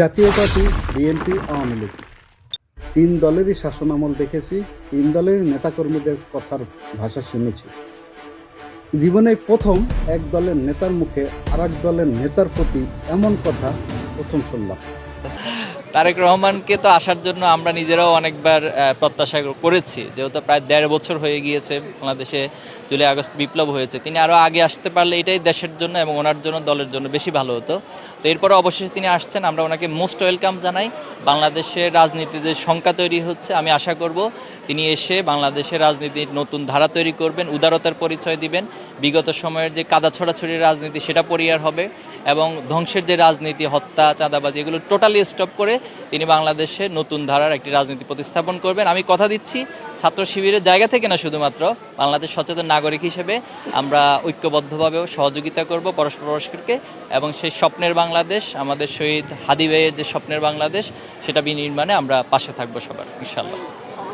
জাতীয় party, BNP, Awami League তিন দলেরই শাসনামল দেখেছি, তিন দলেরই নেতাকর্মীদের কথার ভাষা শুনেছি। জীবনে প্রথম এক দলের নেতার মুখে আর এক দলের নেতার প্রতি এমন কথা প্রথম শুনলাম। তারেক রহমানকে তো আসার জন্য আমরা নিজেরাও অনেকবার প্রত্যাশা করেছি, যেহেতু প্রায় ১.৫ বছর হয়ে গিয়েছে বাংলাদেশে জুলাই আগস্ট বিপ্লব হয়েছে। তিনি আরও আগে আসতে পারলে এটাই দেশের জন্য এবং ওনার জন্য, দলের জন্য বেশি ভালো হতো। তো এরপরে অবশেষে তিনি আসছেন, আমরা ওনাকে মোস্ট ওয়েলকাম জানাই। বাংলাদেশের রাজনীতিতে শঙ্কা তৈরি হচ্ছে, আমি আশা করব তিনি এসে বাংলাদেশের রাজনীতির নতুন ধারা তৈরি করবেন, উদারতার পরিচয় দিবেন। বিগত সময়ের যে কাদা ছড়াছড়ির রাজনীতি সেটা পরিহার হবে এবং ধ্বংসের যে রাজনীতি, হত্যা, চাঁদাবাজি, এগুলো টোটালি স্টপ করে তিনি বাংলাদেশে নতুন ধারার একটি রাজনীতি প্রতিস্থাপন করবেন। আমি কথা দিচ্ছি, ছাত্র শিবিরের জায়গা থেকে না, শুধুমাত্র বাংলাদেশ সচেতন নাগরিক হিসেবে আমরা ঐক্যবদ্ধভাবেও সহযোগিতা করব পরস্পরকে এবং সেই স্বপ্নের বাংলাদেশ, আমাদের শহীদ হাদি ভাইয়ের যে স্বপ্নের বাংলাদেশ, সেটা বিনির্মাণে আমরা পাশে থাকবো সবার, ইনশাআল্লাহ।